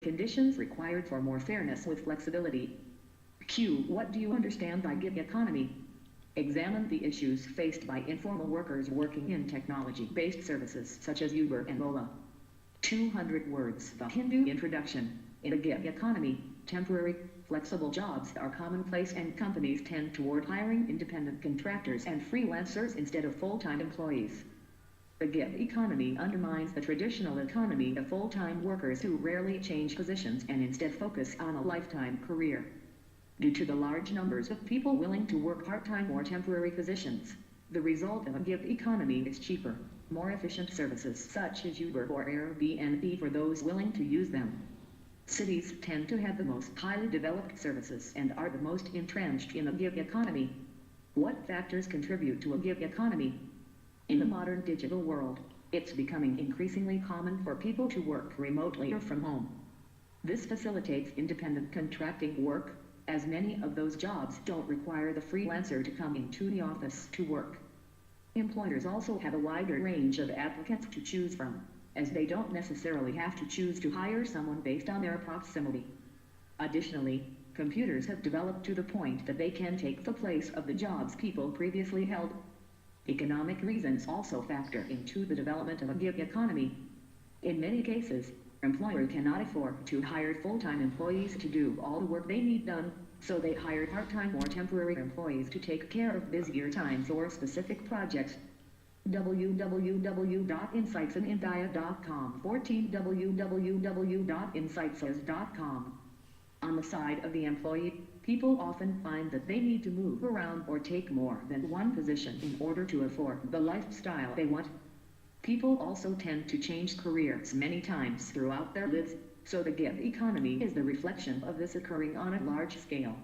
conditions required for more fairness with flexibility. Q. What do you understand by gig economy? Examine the issues faced by informal workers working in technology-based services such as Uber and Ola. 200 words. The Hindu introduction. In a gig economy, temporary, flexible jobs are commonplace and companies tend toward hiring independent contractors and freelancers instead of full-time employees. The gig economy undermines the traditional economy of full-time workers who rarely change positions and instead focus on a lifetime career. Due to the large numbers of people willing to work part-time or temporary positions, the result of a gig economy is cheaper, more efficient services such as Uber or Airbnb for those willing to use them. Cities tend to have the most highly developed services and are the most entrenched in a gig economy. What factors contribute to a gig economy? In the modern digital world, it's becoming increasingly common for people to work remotely or from home. This facilitates independent contracting work, as many of those jobs don't require the freelancer to come into the office to work. Employers also have a wider range of applicants to choose from, as they don't necessarily have to choose to hire someone based on their proximity. Additionally, computers have developed to the point that they can take the place of the jobs people previously held. Economic reasons also factor into the development of a gig economy. In many cases, employers cannot afford to hire full-time employees to do all the work they need done, so they hire part-time or temporary employees to take care of busier times or specific projects. www.insightsanindia.com 14 www.insightsas.com. On the side of the employee, people often find that they need to move around or take more than one position in order to afford the lifestyle they want. People also tend to change careers many times throughout their lives, so the gig economy is the reflection of this occurring on a large scale.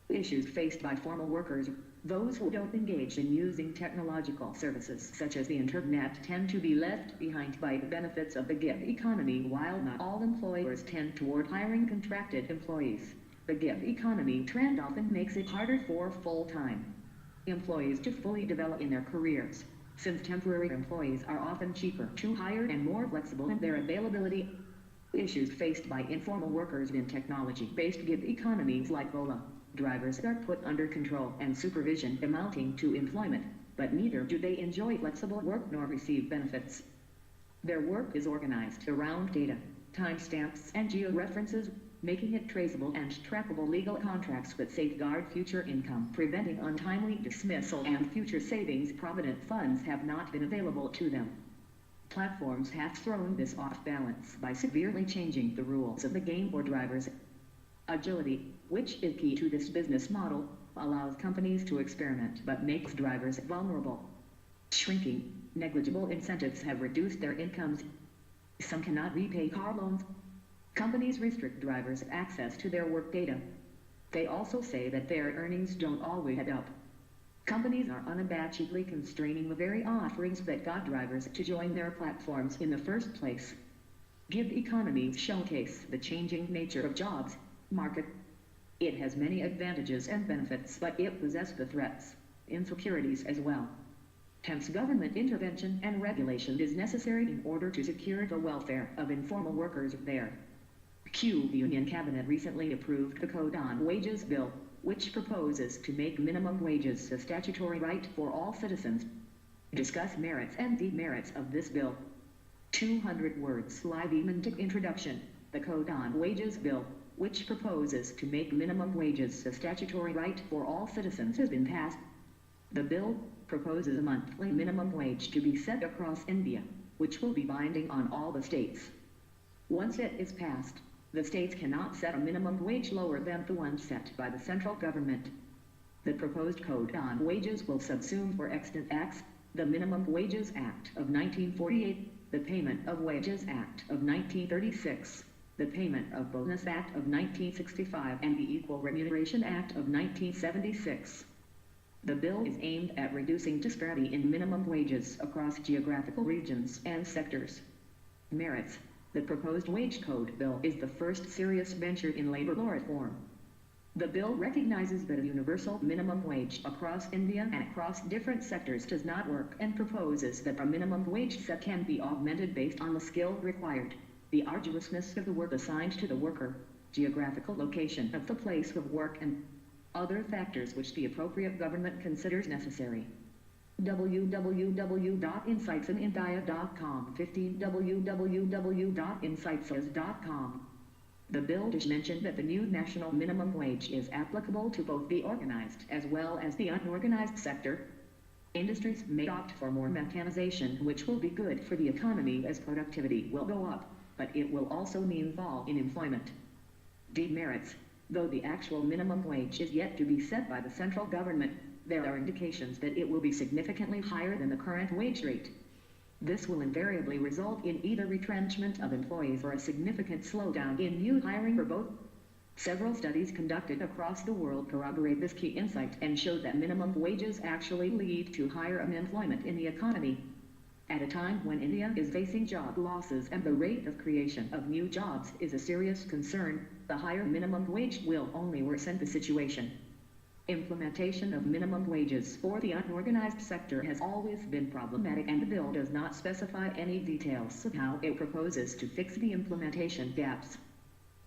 Issues faced by formal workers. Those who don't engage in using technological services such as the internet tend to be left behind by the benefits of the gig economy, while not all employers tend toward hiring contracted employees. The gig economy trend often makes it harder for full-time employees to fully develop in their careers, since temporary employees are often cheaper to hire and more flexible in their availability. Issues faced by informal workers in technology-based gig economies like Ola. Drivers are put under control and supervision amounting to employment, but neither do they enjoy flexible work nor receive benefits. Their work is organized around data, timestamps, and georeferences, making it traceable and trackable. Legal contracts that safeguard future income, preventing untimely dismissal, and future savings. Provident funds have not been available to them. Platforms have thrown this off balance by severely changing the rules of the game for drivers. Agility, which is key to this business model, allows companies to experiment but makes drivers vulnerable. Shrinking, negligible incentives have reduced their incomes. Some cannot repay car loans. Companies restrict drivers' access to their work data. They also say that their earnings don't always add up. Companies are unabashedly constraining the very offerings that got drivers to join their platforms in the first place. Gig economies showcase the changing nature of jobs market. It has many advantages and benefits, but it possesses the threats, insecurities as well. Hence, government intervention and regulation is necessary in order to secure the welfare of informal workers there. Q. The Union Cabinet recently approved the Code on Wages Bill, which proposes to make minimum wages a statutory right for all citizens. Discuss merits and demerits of this bill. 200 words. Live ementic introduction. The Code on Wages Bill, which proposes to make minimum wages a statutory right for all citizens, has been passed. The bill proposes a monthly minimum wage to be set across India, which will be binding on all the states. Once it is passed, the states cannot set a minimum wage lower than the one set by the central government. The proposed Code on Wages will subsume, for extant acts, the Minimum Wages Act of 1948, the Payment of Wages Act of 1936, the Payment of Bonus Act of 1965, and the Equal Remuneration Act of 1976. The bill is aimed at reducing disparity in minimum wages across geographical regions and sectors. Merits. The proposed wage code bill is the first serious venture in labor law reform. The bill recognizes that a universal minimum wage across India and across different sectors does not work, and proposes that a minimum wage set can be augmented based on the skill required. the arduousness of the work assigned to the worker, geographical location of the place of work, and other factors which the appropriate government considers necessary. www.insightsinIndia.com 15 www.insightsis.com. The bill does mention that the new national minimum wage is applicable to both the organized as well as the unorganized sector. Industries may opt for more mechanization, which will be good for the economy as productivity will go up, but it will also mean fall in employment. Demerits. Though the actual minimum wage is yet to be set by the central government, there are indications that it will be significantly higher than the current wage rate. This will invariably result in either retrenchment of employees or a significant slowdown in new hiring for both. Several studies conducted across the world corroborate this key insight and show that minimum wages actually lead to higher unemployment in the economy. At a time when India is facing job losses and the rate of creation of new jobs is a serious concern, the higher minimum wage will only worsen the situation. Implementation of minimum wages for the unorganized sector has always been problematic, and the bill does not specify any details of how it proposes to fix the implementation gaps.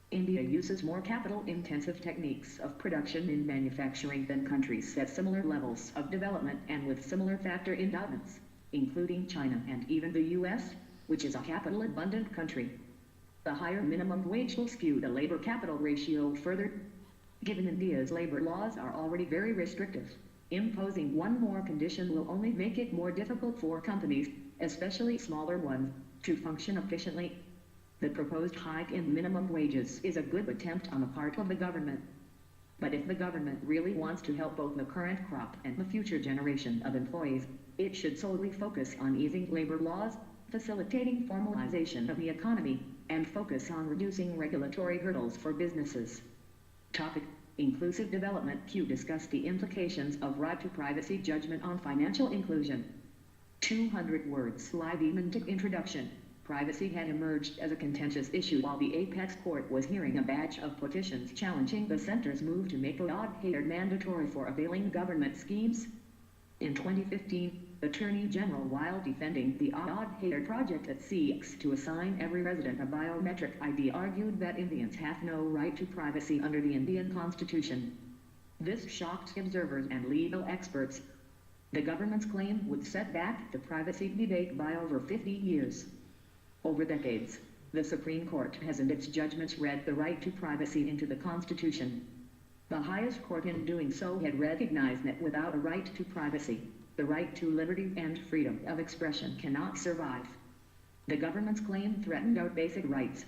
India uses more capital-intensive techniques of production in manufacturing than countries at similar levels of development and with similar factor endowments, including China and even the US, which is a capital-abundant country. The higher minimum wage will skew the labor-capital ratio further. Given India's labor laws are already very restrictive, imposing one more condition will only make it more difficult for companies, especially smaller ones, to function efficiently. The proposed hike in minimum wages is a good attempt on the part of the government. But if the government really wants to help both the current crop and the future generation of employees, it should solely focus on easing labor laws, facilitating formalization of the economy, and focus on reducing regulatory hurdles for businesses. Topic: Inclusive Development. Q. Discuss the implications of right to privacy judgment on financial inclusion. 200 words. Live Ementic Introduction. Privacy had emerged as a contentious issue while the Apex Court was hearing a batch of petitions challenging the center's move to make Odd-Hater mandatory for availing government schemes. In 2015, Attorney General, while defending the Odd-Hater project that seeks to assign every resident a biometric ID, argued that Indians have no right to privacy under the Indian Constitution. This shocked observers and legal experts. The government's claim would set back the privacy debate by over 50 years. Over decades, the Supreme Court has in its judgments read the right to privacy into the Constitution. The highest court in doing so had recognized that without a right to privacy, the right to liberty and freedom of expression cannot survive. The government's claim threatened our basic rights.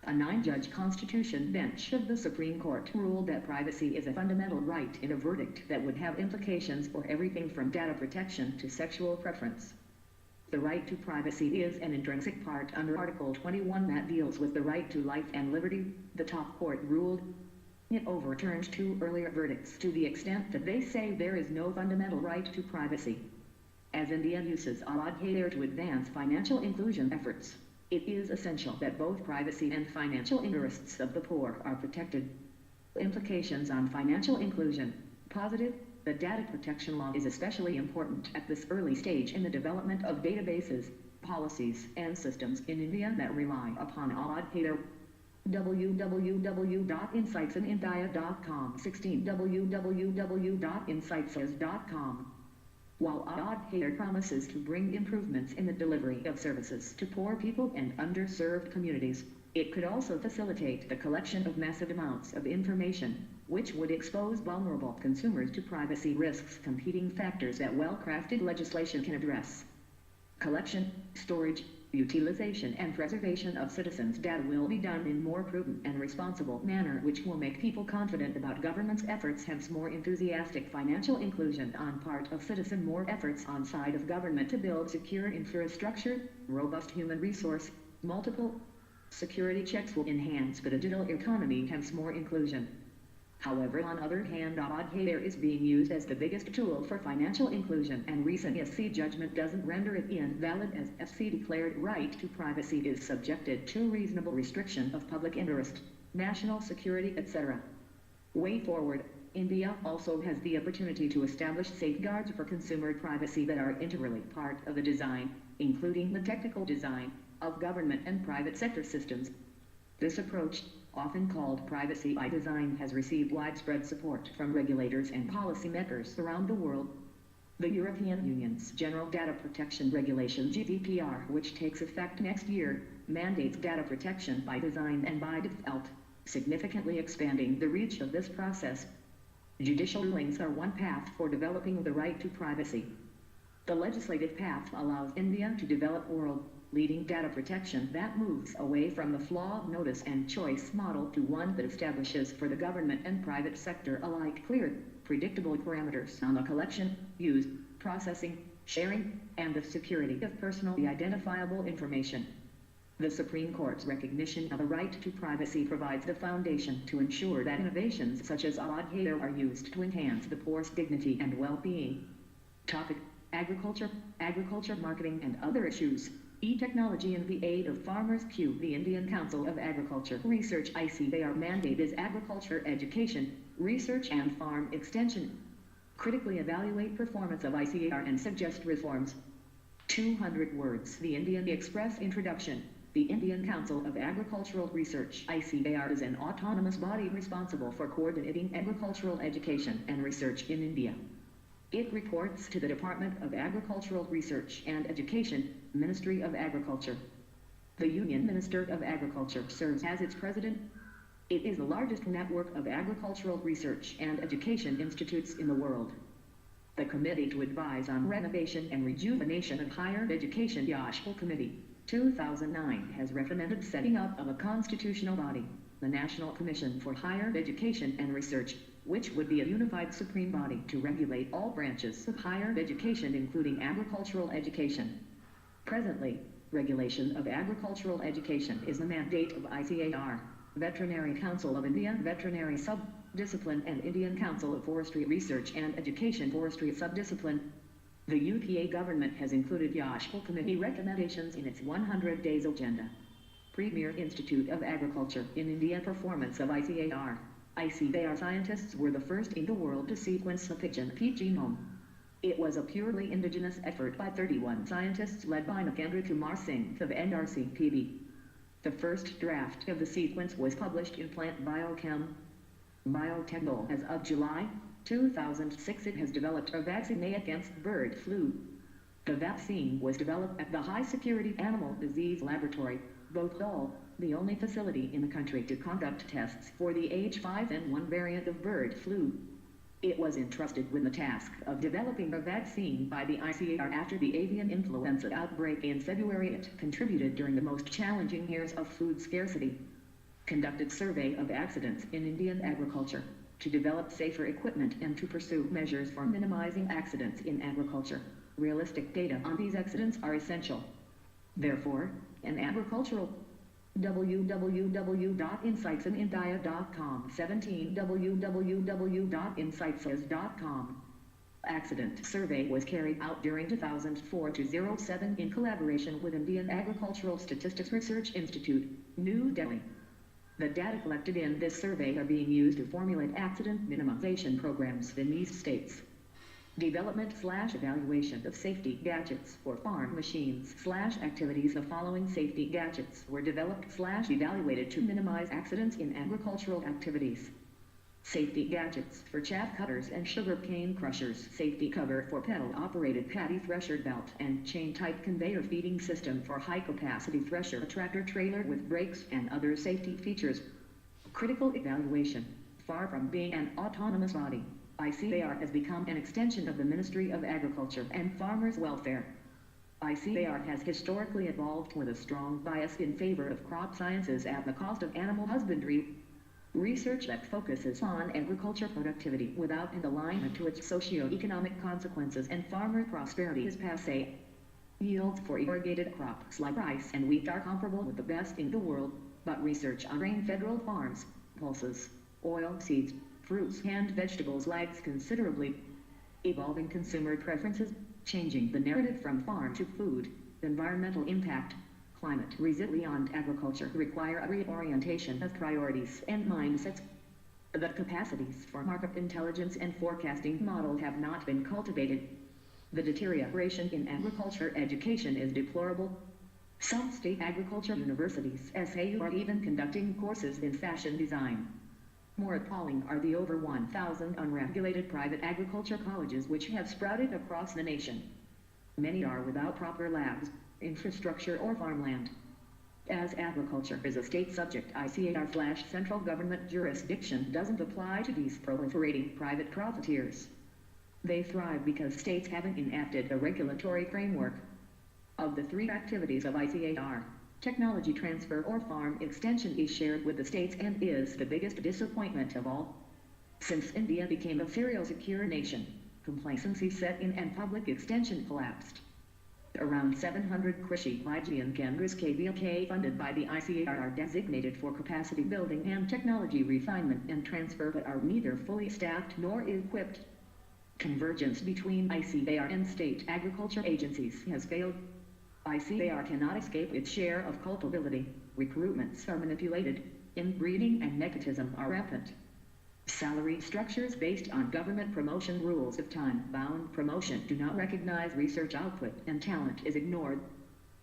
A 9-judge Constitution bench of the Supreme Court ruled that privacy is a fundamental right in a verdict that would have implications for everything from data protection to sexual preference. The right to privacy is an intrinsic part under Article 21 that deals with the right to life and liberty, the top court ruled. It overturned 2 earlier verdicts to the extent that they say there is no fundamental right to privacy. As India uses Odd-Hater to advance financial inclusion efforts, it is essential that both privacy and financial interests of the poor are protected. Implications on financial inclusion. Positive. The data protection law is especially important at this early stage in the development of databases, policies, and systems in India that rely upon Odd-Hater. www.insightsinIndia.com 16 www.insightsis.com. While Odd-Hater promises to bring improvements in the delivery of services to poor people and underserved communities, it could also facilitate the collection of massive amounts of information, which would expose vulnerable consumers to privacy risks, competing factors that well-crafted legislation can address. Collection, storage, utilization, and preservation of citizens' data will be done in more prudent and responsible manner, which will make people confident about government's efforts, hence more enthusiastic financial inclusion on part of citizen, more efforts on side of government to build secure infrastructure, robust human resource, multiple security checks will enhance the digital economy, hence more inclusion. However, on other hand, Odd-Hater is being used as the biggest tool for financial inclusion, and recent SC judgment doesn't render it invalid, as SC declared right to privacy is subjected to reasonable restriction of public interest, national security, etc. Way forward, India also has the opportunity to establish safeguards for consumer privacy that are integrally part of the design, including the technical design, of government and private sector systems. This approach, often called privacy by design, has received widespread support from regulators and policymakers around the world. The European Union's General Data Protection Regulation (GDPR), which takes effect next year, mandates data protection by design and by default, significantly expanding the reach of this process. Judicial rulings are one path for developing the right to privacy. The legislative path allows India to develop world-leading data protection that moves away from the flawed notice and choice model to one that establishes for the government and private sector alike clear, predictable parameters on the collection, use, processing, sharing, and the security of personally identifiable information. The Supreme Court's recognition of a right to privacy provides the foundation to ensure that innovations such as Aadhaar are used to enhance the poor's dignity and well-being. Topic: Agriculture, marketing and other issues. E-technology and the aid of farmers. The Indian Council of Agriculture Research (ICAR) mandate is agriculture education, research and farm extension. Critically evaluate performance of ICAR and suggest reforms. 200 words. The Indian Express Introduction. The Indian Council of Agricultural Research (ICAR) is an autonomous body responsible for coordinating agricultural education and research in India. It reports to the Department of Agricultural Research and Education, Ministry of Agriculture. The Union Minister of Agriculture serves as its president. It is the largest network of agricultural research and education institutes in the world. The Committee to Advise on Renovation and Rejuvenation of Higher Education (Yashpal Committee) 2009 has recommended setting up of a constitutional body, the National Commission for Higher Education and Research, which would be a unified supreme body to regulate all branches of higher education including agricultural education. Presently, regulation of agricultural education is the mandate of ICAR, Veterinary Council of India Veterinary Sub-Discipline and Indian Council of Forestry Research and Education Forestry Sub-Discipline. The UPA government has included Yashpal Committee recommendations in its 100 Days Agenda. Premier Institute of Agriculture in India performance of ICAR. ICAR scientists were the first in the world to sequence the pigeon peat genome. It was a purely indigenous effort by 31 scientists led by Nakendra Kumar Singh of NRCPB. The first draft of the sequence was published in Plant Biochem. Biotechno. As of July 2006, it has developed a vaccine against bird flu. The vaccine was developed at the High Security Animal Disease Laboratory, Bhopal, the only facility in the country to conduct tests for the H5N1 variant of bird flu. It was entrusted with the task of developing a vaccine by the ICAR after the avian influenza outbreak in February. It contributed during the most challenging years of food scarcity. Conducted survey of accidents in Indian agriculture, to develop safer equipment and to pursue measures for minimizing accidents in agriculture. Realistic data on these accidents are essential. Therefore, an agricultural www.insightsinIndia.com 17 www.insightsays.com Accident survey was carried out during 2004-07 in collaboration with Indian Agricultural Statistics Research Institute, New Delhi. The data collected in this survey are being used to formulate accident minimization programs in these states. Development/evaluation of safety gadgets for farm machines/activities. The following safety gadgets were developed/evaluated to minimize accidents in agricultural activities. Safety gadgets for chaff cutters and sugarcane crushers. Safety cover for pedal-operated paddy thresher belt and chain-type conveyor feeding system for high-capacity thresher. A tractor-trailer with brakes and other safety features. Critical evaluation. Far from being an autonomous body, ICAR has become an extension of the Ministry of Agriculture and Farmers' Welfare. ICAR has historically evolved with a strong bias in favor of crop sciences at the cost of animal husbandry. Research that focuses on agriculture productivity without an alignment to its socio-economic consequences and farmer prosperity is passé. Yields for irrigated crops like rice and wheat are comparable with the best in the world, but research on grain federal farms, pulses, oil seeds, fruits and vegetables lags considerably. Evolving consumer preferences, changing the narrative from farm to food, environmental impact, climate resilient agriculture require a reorientation of priorities and mindsets. The capacities for market intelligence and forecasting model have not been cultivated. The deterioration in agriculture education is deplorable. Some state agriculture universities, SAU, are even conducting courses in fashion design. More appalling are the over 1,000 unregulated private agriculture colleges which have sprouted across the nation. Many are without proper labs, infrastructure, or farmland. As agriculture is a state subject, ICAR/central government jurisdiction doesn't apply to these proliferating private profiteers. They thrive because states haven't enacted a regulatory framework. Of the three activities of ICAR, technology transfer or farm extension is shared with the states and is the biggest disappointment of all. Since India became a cereal secure nation, complacency set in and public extension collapsed. Around 700 Krishi Vigyan Kendras KVLK funded by the ICAR are designated for capacity building and technology refinement and transfer but are neither fully staffed nor equipped. Convergence between ICAR and state agriculture agencies has failed. ICAR cannot escape its share of culpability. Recruitments are manipulated. Inbreeding and nepotism are rampant. Salary structures based on government promotion rules of time-bound promotion do not recognize research output, and talent is ignored.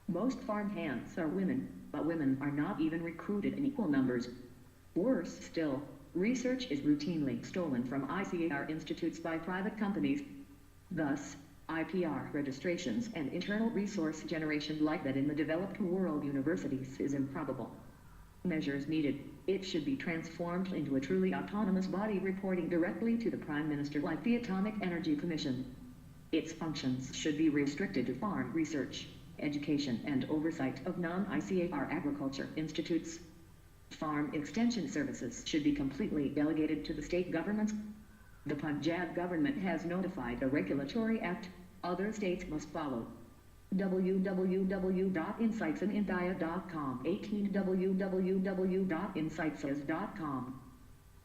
Most farm hands are women, but women are not even recruited in equal numbers. Worse still, research is routinely stolen from ICAR institutes by private companies. Thus, IPR registrations and internal resource generation like that in the developed world universities is improbable. Measures needed. It should be transformed into a truly autonomous body reporting directly to the Prime Minister like the Atomic Energy Commission. Its functions should be restricted to farm research, education and oversight of non-ICAR agriculture institutes. Farm extension services should be completely delegated to the state governments. The Punjab government has notified a regulatory act. Other states must follow. www.insightsinIndia.com 18 www.insightsis.com.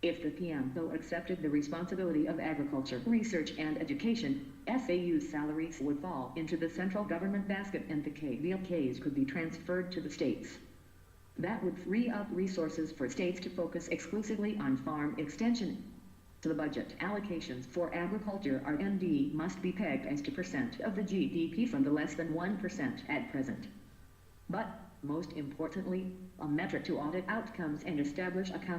If the PMO accepted the responsibility of agriculture, research and education, SAU's salaries would fall into the central government basket and the KVLKs could be transferred to the states. That would free up resources for states to focus exclusively on farm extension. The budget allocations for agriculture R&D must be pegged as 2% of the GDP from the less than 1% at present. But, most importantly, a metric to audit outcomes and establish accountability.